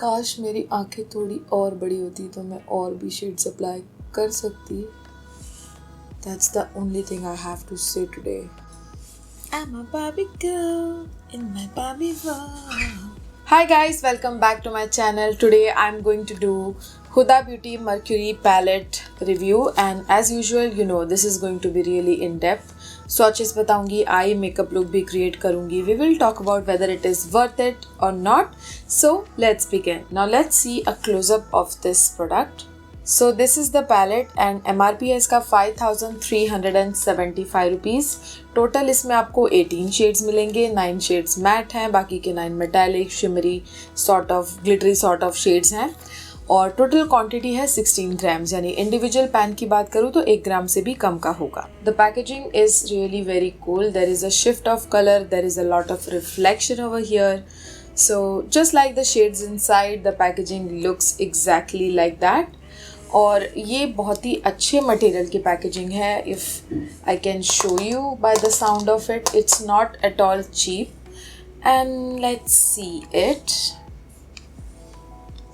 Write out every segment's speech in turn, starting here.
काश मेरी आंखें थोड़ी और बड़ी होती तो मैं और भी शेड्स अप्लाई कर सकती. That's the only thing I have to say today. I'm a Barbie girl in my Barbie world. Hi guys, welcome back to my channel. Today I'm going to do Huda Beauty Mercury palette review, and as usual you know this is going to be really in depth. Swatches बताऊंगी, eye makeup look भी create करूंगी. We will talk about whether it is worth it or not. So let's begin. Now let's see a close-up of this product. So this is the palette and MRP है इसका 5375 rupees. Total इसमें आपको 18 shades मिलेंगे. 9 shades mat हैं, बाकी के 9 metallic, shimmery, sort of glittery sort of shades हैं. और टोटल क्वांटिटी है 16 ग्राम्स, यानी इंडिविजुअल पैन की बात करूँ तो 1 ग्राम से भी कम का होगा. The packaging is really very cool. There is a shift of colour, there is a lot of reflection over here. So just like the shades inside, the packaging looks exactly like that. और ये बहुत ही अच्छे material की packaging है. If I can show you by the sound of it, it's not at all cheap. And let's see it.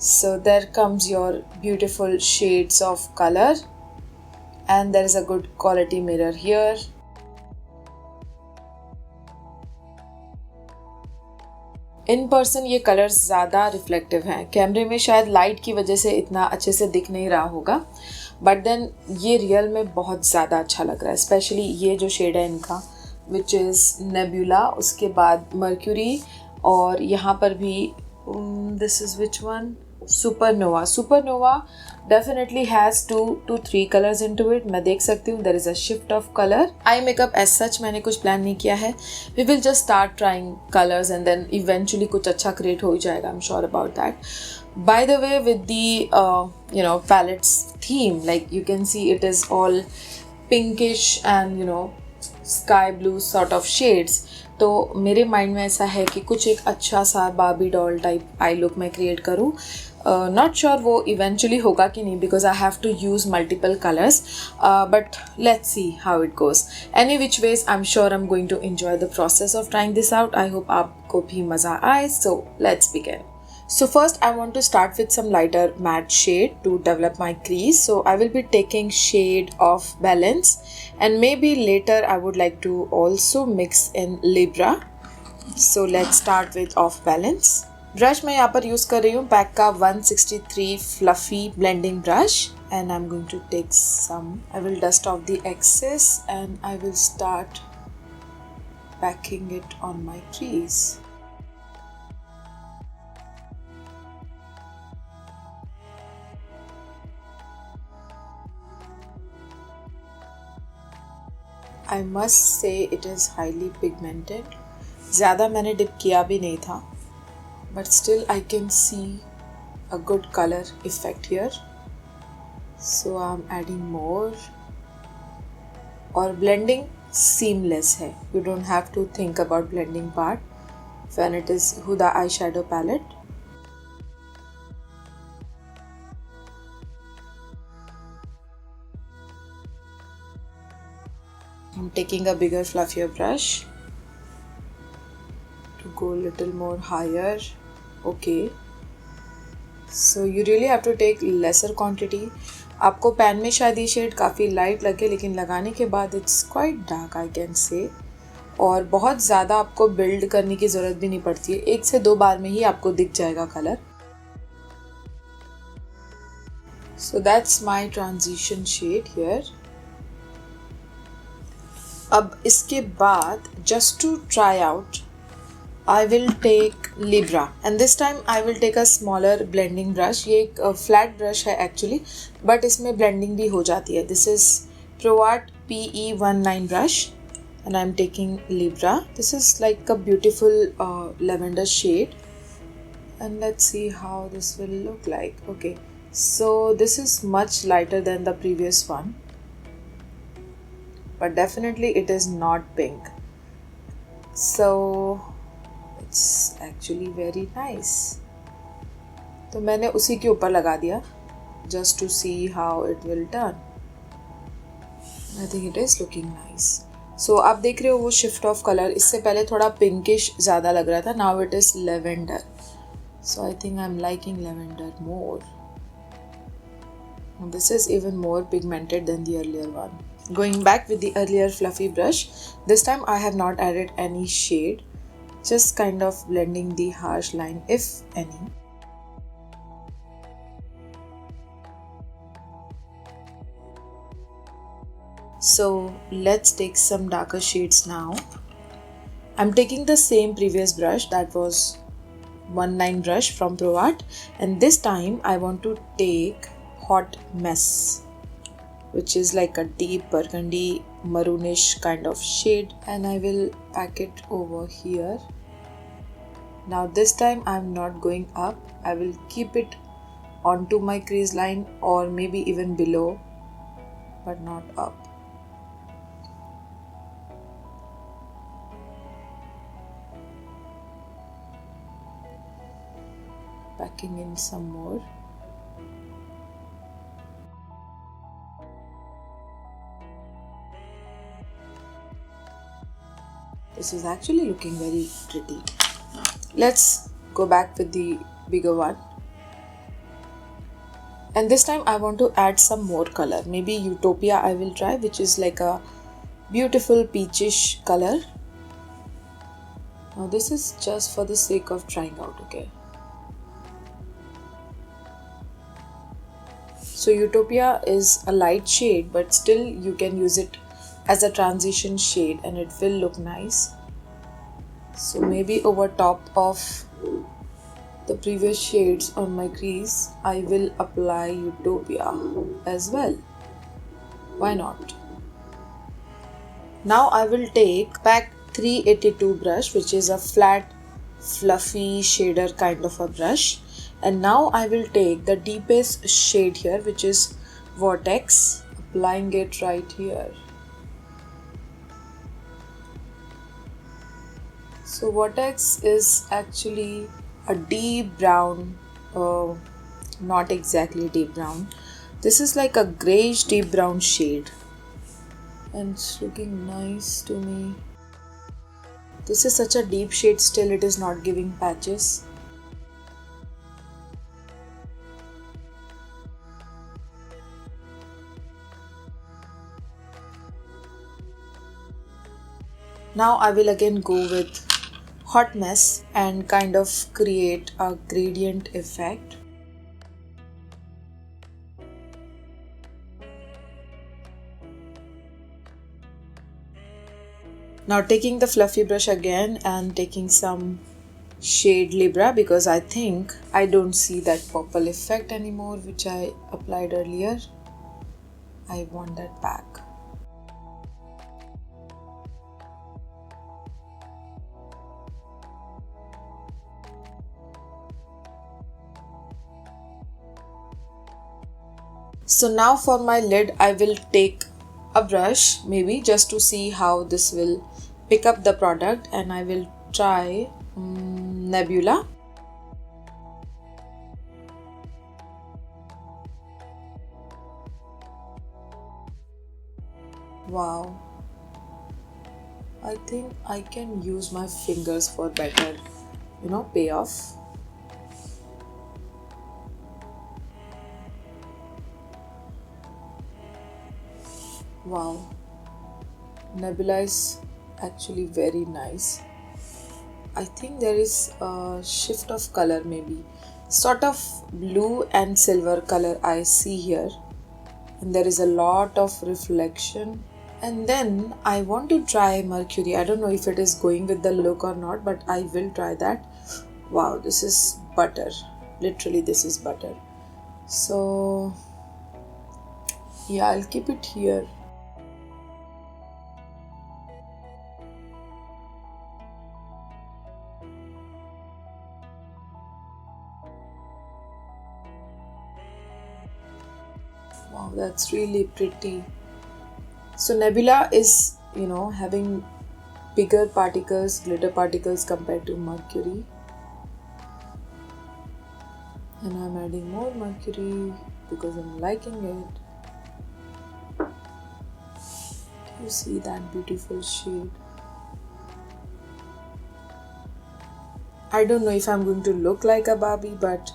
So there comes your beautiful shades of color, and there is a good quality mirror here. In person ये colours ज़्यादा reflective हैं. कैमरे में शायद light की वजह से इतना अच्छे से दिख नहीं रहा होगा, बट देन ये रियल में बहुत ज़्यादा अच्छा लग रहा है. स्पेशली ये जो शेड है इनका, विच इज़ नेबुला, उसके बाद मर्क्यूरी, और यहाँ पर भी this is which one, supernova. Supernova definitely has 2 to 3 colors into it. मैं देख सकती हूँ there is a shift of color. Eye makeup as such मैंने कुछ प्लान नहीं किया है. We will just start trying colors and then eventually कुछ अच्छा create हो ही जाएगा. I'm sure about that. By the way, with the palette's theme, like you can see it is all pinkish and sky blue sort of shades. तो मेरे mind में ऐसा है कि कुछ एक अच्छा सा Barbie doll type I look मैं क्रिएट करूँ. नॉट श्योर वो इवेंचुअली होगा कि नहीं, because I have to use multiple colours, but let's see how it goes. Any which ways I am sure I am going to enjoy the process of trying this out. I hope आपको भी मज़ा आए. So let's begin. So first I want to start with some lighter matte shade to develop my crease. So I will be taking shade of Balance, and maybe later I would like to also mix in Libra. So let's start with Off Balance. Brush मैं यहाँ पर use कर रही हूँ pack का 163 fluffy blending brush, and I'm going to take some. I will dust off the excess and I will start packing it on my crease. I must say it is highly pigmented. ज़्यादा मैंने dip किया भी नहीं था, but still I can see a good color effect here. So I'm adding more. और blending seamless है. You don't have to think about blending part when it is Huda eyeshadow palette. I'm taking a bigger fluffier brush to go a little more higher. Okay, so you really have to take lesser quantity. आपको pan में शायद ये shade काफ़ी light लगे, लेकिन लगाने के बाद it's quite dark I can say. और बहुत ज़्यादा आपको बिल्ड करने की ज़रूरत भी नहीं पड़ती है. 1 से 2 बार में ही आपको दिख जाएगा colour. So that's my transition shade here. अब इसके बाद just to try out I will take Libra, and this time I will take a smaller blending brush. ये एक flat brush है actually, but इसमें blending भी हो जाती है. This is ProArt PE19 brush and I am taking Libra. This is like a beautiful lavender shade, and let's see how this will look like. Okay, so this is much lighter than the previous one, but definitely it is not pink, so it's actually very nice. तो मैंने उसी के ऊपर लगा दिया just to see how it will turn. I think it is looking nice. So आप देख रहे हो वो shift of color. इससे पहले थोड़ा pinkish ज़्यादा लग रहा था, now it is lavender. So I think I'm liking lavender more. This is even more pigmented than the earlier one. Going back with the earlier fluffy brush, this time I have not added any shade, just kind of blending the harsh line if any. So let's take some darker shades now. I'm taking the same previous brush, that was 19 brush from Pro Art, and this time I want to take Hot Mess, which is like a deep burgundy maroonish kind of shade, and I will pack it over here. Now this time I'm not going up, I will keep it onto my crease line or maybe even below, but not up. Packing in some more. This is actually looking very pretty. Let's go back with the bigger one. And this time I want to add some more color. Maybe Utopia I will try, which is like a beautiful peachish color. Now this is just for the sake of trying out, okay? So Utopia is a light shade, but still you can use it as a transition shade and it will look nice. So maybe over top of the previous shades on my crease, I will apply Utopia as well. Why not? Now I will take back 382 brush, which is a flat fluffy shader kind of a brush, and now I will take the deepest shade here, which is Vortex, applying it right here. So Vortex is actually a deep brown, not exactly deep brown, this is like a grayish deep brown shade and it's looking nice to me. This is such a deep shade, still it is not giving patches. Now I will again go with Hot Mess and kind of create a gradient effect. Now taking the fluffy brush again and taking some shade Libra, because I think I don't see that purple effect anymore which I applied earlier. I want that back. So now for my lid I will take a brush maybe just to see how this will pick up the product, and I will try Nebula. Wow, I think I can use my fingers for better, payoff. Wow, Nebula is actually very nice. I think there is a shift of color, maybe sort of blue and silver color I see here, and there is a lot of reflection. And then I want to try Mercury. I don't know if it is going with the look or not, but I will try that. Wow, this is butter. Literally, this is butter. So yeah, I'll keep it here. Wow, that's really pretty. So Nebula is, having bigger particles, glitter particles compared to Mercury. And I'm adding more Mercury because I'm liking it. You see that beautiful shade. I don't know if I'm going to look like a Barbie, but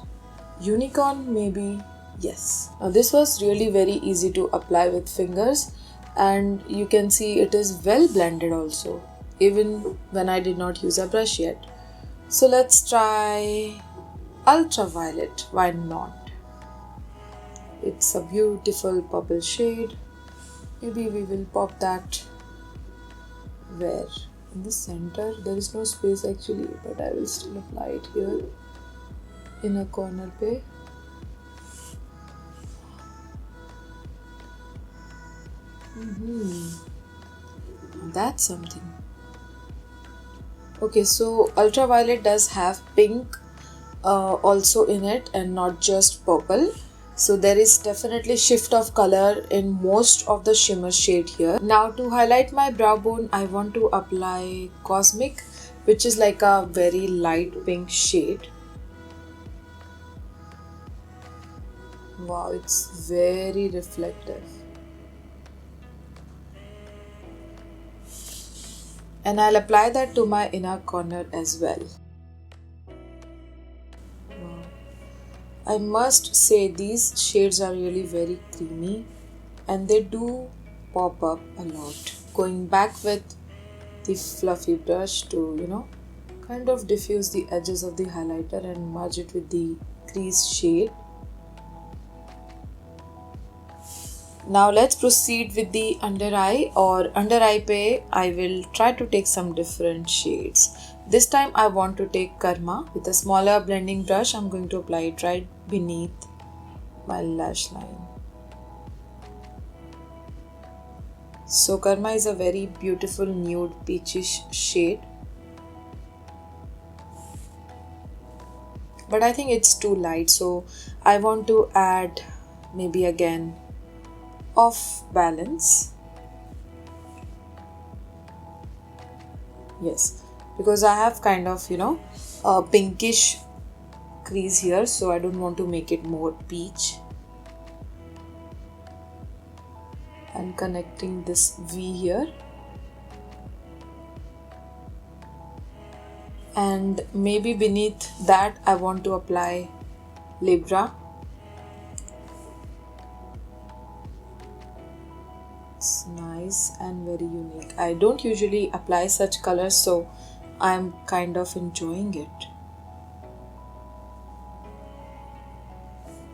unicorn maybe, yes. Now this was really very easy to apply with fingers, and you can see it is well blended also, even when I did not use a brush yet. So let's try ultraviolet, why not? It's a beautiful purple shade. Maybe we will pop that where? In the center. There is no space actually, but I will still apply it here in a corner pe. That's something. Okay, so ultraviolet does have pink also in it and not just purple. So there is definitely shift of color in most of the shimmer shade here. Now to highlight my brow bone, I want to apply Cosmic, which is like a very light pink shade. Wow, it's very reflective. And I'll apply that to my inner corner as well. Wow. I must say these shades are really very creamy and they do pop up a lot. Going back with the fluffy brush to, kind of diffuse the edges of the highlighter and merge it with the crease shade. Now let's proceed with the under eye or under eye pe. I will try to take some different shades. This time I want to take Karma. With a smaller blending brush, I'm going to apply it right beneath my lash line. So Karma is a very beautiful nude peachish shade. But I think it's too light, so I want to add maybe again off balance. Yes, because I have kind of a pinkish crease here, so I don't want to make it more peach. And connecting this V here, and maybe beneath that I want to apply Libra. It's nice and very unique. I don't usually apply such colors, so I'm kind of enjoying it.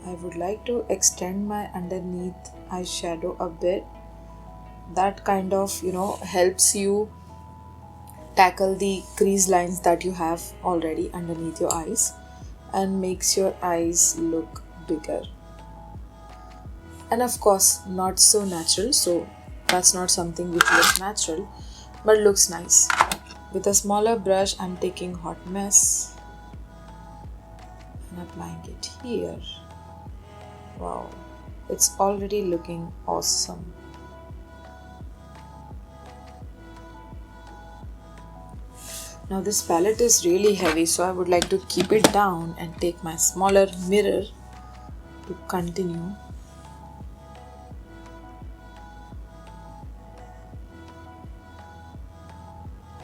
I would like to extend my underneath eyeshadow a bit. That kind of helps you tackle the crease lines that you have already underneath your eyes and makes your eyes look bigger. And of course not so natural, so that's not something which looks natural but looks nice. With a smaller brush I'm taking Hot Mess and applying it here. Wow, it's already looking awesome. Now this palette is really heavy, so I would like to keep it down and take my smaller mirror to continue.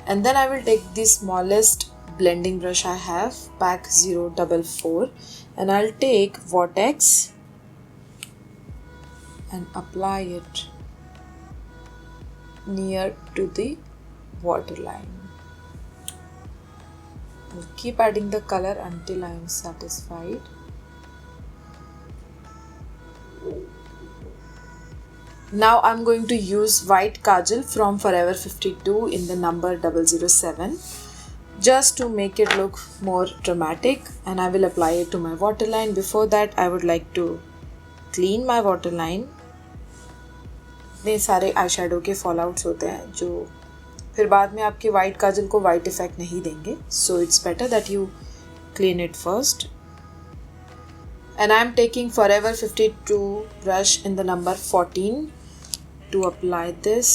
And then I will take the smallest blending brush I have, Pack 044, and I'll take Vortex and apply it near to the waterline. I'll keep adding the color until I am satisfied. Now I'm going to use white kajal from Forever 52 in the number 007 just to make it look more dramatic, and I will apply it to my waterline. Before that I would like to clean my waterline. इतने सारे eye shadow के fall outs होते हैं जो फिर बाद में आपके वाइट काजल को वाइट इफेक्ट नहीं देंगे, so it's better that you clean it first. And I am taking Forever 52 brush in the number 14 to apply this.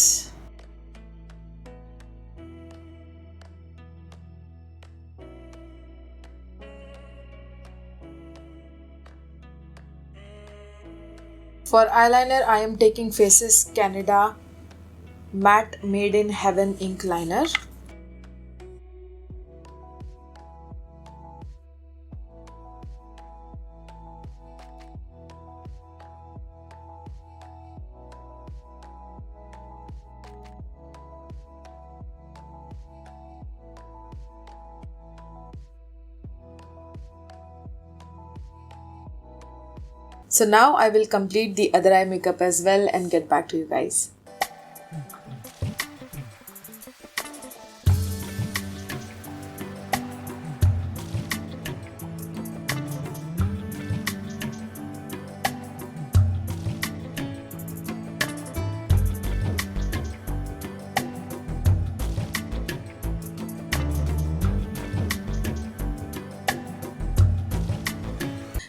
For eyeliner, I am taking Faces Canada Matte Made in Heaven ink liner. So now I will complete the other eye makeup as well and get back to you guys.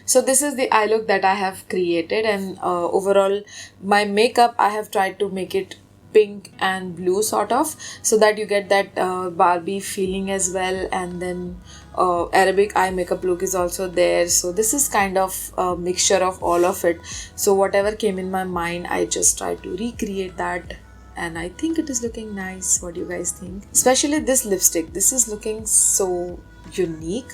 So this is the eye look that I have created, and overall my makeup I have tried to make it pink and blue sort of, so that you get that Barbie feeling as well, and then Arabic eye makeup look is also there. So this is kind of a mixture of all of it. So whatever came in my mind, I just tried to recreate that, and I think it is looking nice. What do you guys think? Especially this lipstick, this is looking so unique.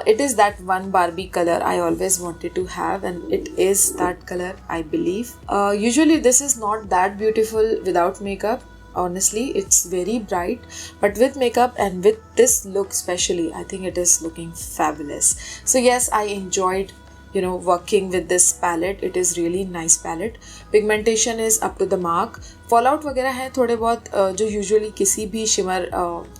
It is that one Barbie color I always wanted to have, and it is that color, I believe. Usually this is not that beautiful without makeup. Honestly, it's very bright, but with makeup and with this look especially, I think it is looking fabulous. So yes, I enjoyed working with this palette. It is really nice palette. Pigmentation is up to the mark. Fallout वगैरह है थोड़े बहुत, जो usually किसी भी shimmer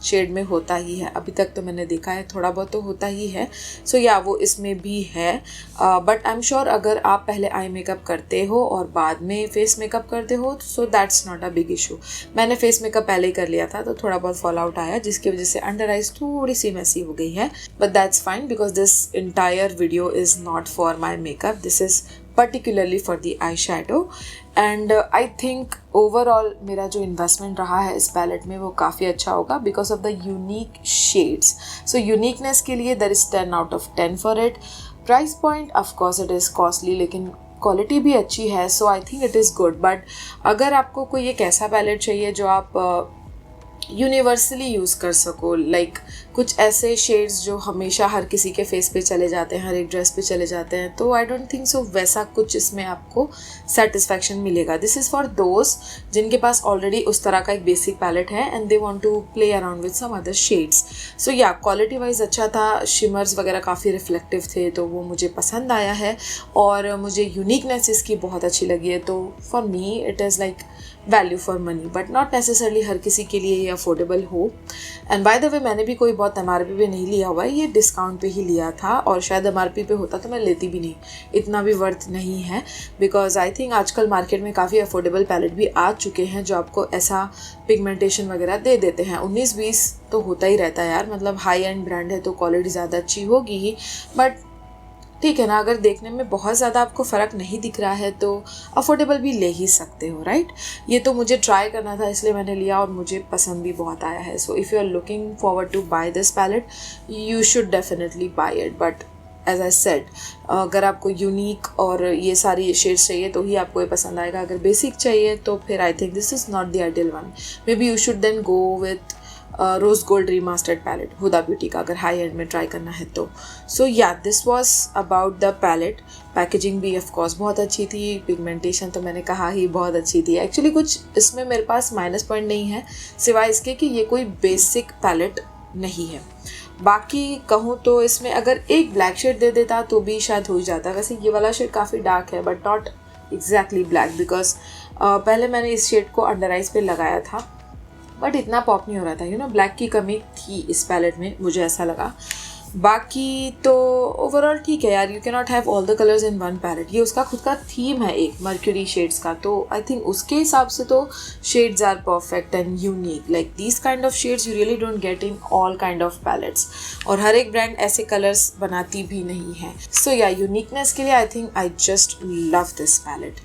shade में होता ही है. अभी तक तो मैंने देखा है थोड़ा बहुत तो होता ही है. सो या वो इसमें भी है, बट आई एम श्योर अगर आप पहले आई मेकअप करते हो और बाद में फेस मेकअप करते हो, so that's not a big issue. मैंने फेस मेकअप पहले ही कर लिया था, तो थोड़ा बहुत फॉलआउट आया, जिसकी वजह से अंडर आइज थोड़ी सी मैसी हो गई है, but that's fine because this entire video is not for my makeup. This is particularly for the eyeshadow. And I think overall मेरा जो इन्वेस्टमेंट रहा है इस पैलेट में वो काफ़ी अच्छा होगा because of the unique shades. So uniqueness के लिए there is 10 out of 10 for it. Price point of course it is costly, लेकिन क्वालिटी भी अच्छी है, so I think it is good. But अगर आपको कोई एक ऐसा पैलेट चाहिए जो आप यूनिवर्सली यूज़ कर सको, लाइक कुछ ऐसे शेड्स जो हमेशा हर किसी के फेस पे चले जाते हैं, हर एक ड्रेस पे चले जाते हैं, तो आई डोंट थिंक सो वैसा कुछ इसमें आपको सेटिस्फैक्शन मिलेगा. दिस इज़ फॉर दोज जिनके पास ऑलरेडी उस तरह का एक बेसिक पैलेट है and they want to play around with some other shades. So या क्वालिटी वाइज अच्छा था, शिमर्स वगैरह काफ़ी रिफ्लेक्टिव थे, तो वो मुझे पसंद आया है और मुझे यूनिकनेस इसकी बहुत अच्छी लगी है. तो for me it is like value for money, but not necessarily हर किसी के लिए ये अफोर्डेबल हो. एंड बाय द वे मैंने भी कोई बहुत MRP पे नहीं लिया हुआ है, ये डिस्काउंट पे ही लिया था, और शायद MRP पे होता तो मैं लेती भी नहीं, इतना भी वर्थ नहीं है. बिकॉज आई थिंक आजकल मार्केट में काफ़ी अफोर्डेबल पैलेट भी आ चुके हैं जो आपको ऐसा पिगमेंटेशन वगैरह दे देते हैं. 19-20 तो होता ही रहता है यार, मतलब हाई एंड ब्रांड है तो क्वालिटी ज़्यादा अच्छी होगी ही, बट ठीक है ना, अगर देखने में बहुत ज़्यादा आपको फ़र्क नहीं दिख रहा है तो अफोर्डेबल भी ले ही सकते हो, राइट. ये तो मुझे ट्राई करना था इसलिए मैंने लिया और मुझे पसंद भी बहुत आया है. So if you are looking forward to buy this palette, you should definitely buy it. But as I said, अगर आपको यूनिक और ये सारी शेड्स चाहिए तो ही आपको ये पसंद आएगा. अगर बेसिक चाहिए तो फिर I think this is not the ideal one. Maybe you should then go with rose gold remastered palette Huda Beauty का, अगर हाई एंड में ट्राई करना है तो. सो या this was about the palette. Packaging भी of course बहुत अच्छी थी, पिगमेंटेशन तो मैंने कहा ही बहुत अच्छी थी. एक्चुअली कुछ इसमें मेरे पास माइनस पॉइंट नहीं है, सिवाय इसके कि ये कोई बेसिक पैलेट नहीं है. बाकी कहूँ तो इसमें अगर एक ब्लैक शेड दे देता तो भी शायद हो ही जाता. वैसे ये वाला शेड काफ़ी डार्क है, but not exactly black, because पहले मैंने इस शेड को अंडर आइज पे लगाया था, बट इतना पॉप नहीं हो रहा था. ब्लैक की कमी थी इस पैलेट में, मुझे ऐसा लगा. बाकी तो ओवरऑल ठीक है यार, you can not have all the colours in one palette. ये उसका खुद का थीम है एक मर्क्यूरी शेड्स का, तो आई थिंक उसके हिसाब से तो shades are perfect and unique. Like these kind of shades you really don't get in all kind of palettes, और हर एक ब्रांड ऐसे कलर्स बनाती भी नहीं है. सो या यूनिकनेस के लिए I think I just love this palette.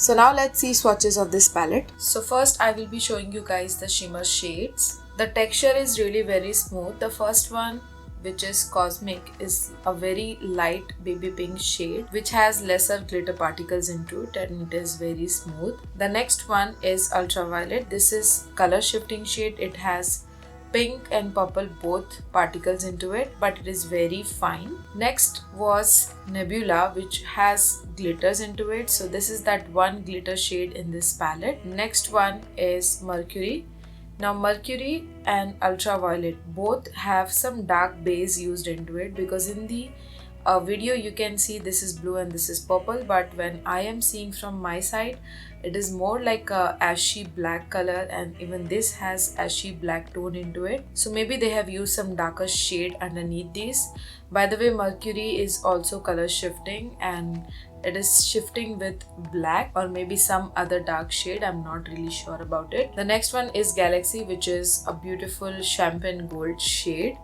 So now let's see swatches of this palette. So first I will be showing you guys the shimmer shades. The texture is really very smooth. The first one, which is Cosmic, is a very light baby pink shade which has lesser glitter particles into it, and it is very smooth. The next one is Ultraviolet. This is color shifting shade. It has pink and purple both particles into it, but it is very fine. Next was Nebula, which has glitters into it, so this is that one glitter shade in this palette. Next one is Mercury. Now Mercury and Ultraviolet both have some dark base used into it, because in the video you can see this is blue and this is purple, but when I am seeing from my side, it is more like a ashy black color, and even this has ashy black tone into it. So maybe they have used some darker shade underneath these. By the way, Mercury is also color shifting, and it is shifting with black or maybe some other dark shade. I'm not really sure about it. The next one is Galaxy, which is a beautiful champagne gold shade.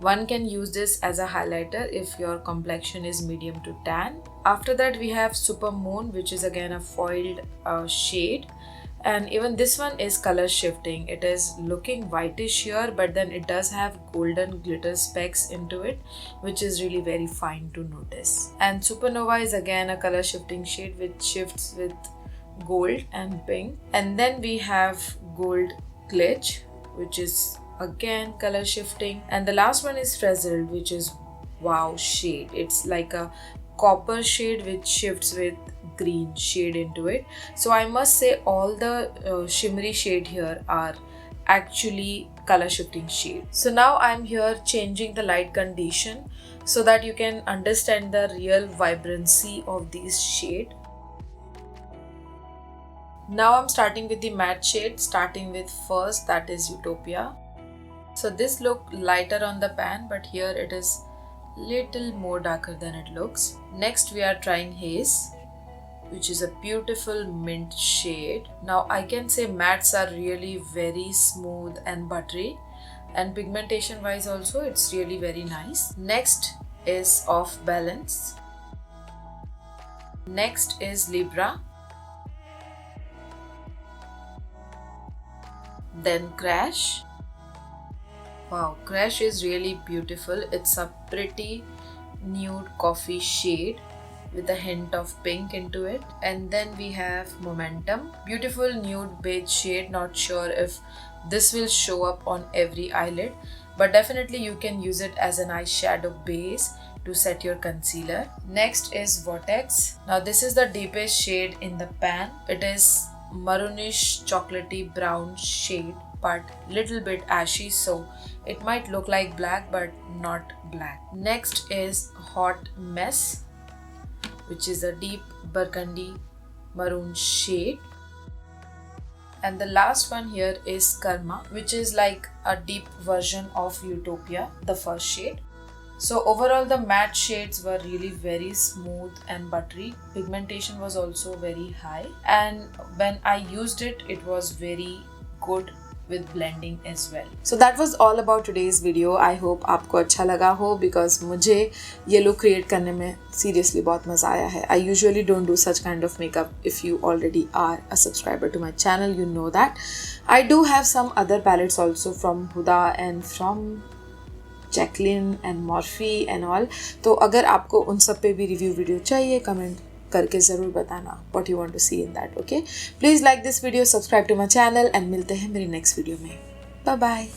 One can use this as a highlighter if your complexion is medium to tan. After that we have Super Moon, which is again a foiled shade, and even this one is color shifting. It is looking whitish here, but then it does have golden glitter specks into it, which is really very fine to notice. And Supernova is again a color shifting shade which shifts with gold and pink. And then we have Gold Glitch, which is again color shifting. And the last one is Frazzled, which is wow shade. It's like a copper shade which shifts with green shade into it. So I must say all the shimmery shade here are actually color shifting shade. So now I'm here changing the light condition so that you can understand the real vibrancy of these shade. Now I'm starting with the matte shade, starting with first, that is Utopia. So this look lighter on the pan, but here it is little more darker than it looks. Next we are trying Haze, which is a beautiful mint shade. Now I can say mattes are really very smooth and buttery, and pigmentation wise also it's really very nice. Next is Off Balance. Next is Libra. Then Crash. Wow, Crash is really beautiful. It's a pretty nude coffee shade with a hint of pink into it. And then we have Momentum, beautiful nude beige shade. Not sure if this will show up on every eyelid, but definitely you can use it as an eyeshadow base to set your concealer. Next is Vortex. Now this is the deepest shade in the pan. It is maroonish chocolatey brown shade, but little bit ashy, so it might look like black but not black. Next is Hot Mess, which is a deep burgundy maroon shade. And the last one here is Karma, which is like a deep version of Utopia, the first shade. So overall the matte shades were really very smooth and buttery. Pigmentation was also very high, and when I used it, it was very good with blending as well. So that was all about today's video. I hope आपको अच्छा लगा हो, because मुझे ये look create करने में seriously बहुत मज़ा आया है. I usually don't do such kind of makeup. If you already are a subscriber to my channel, you know that. I do have some other palettes also from Huda and from Jacqueline and Morphe and all. तो अगर आपको उन सब पे भी review video चाहिए, comment करके ज़रूर बताना what you want to see in that. Okay, please like this video, subscribe to my channel, and मिलते हैं मेरी next video में. Bye bye.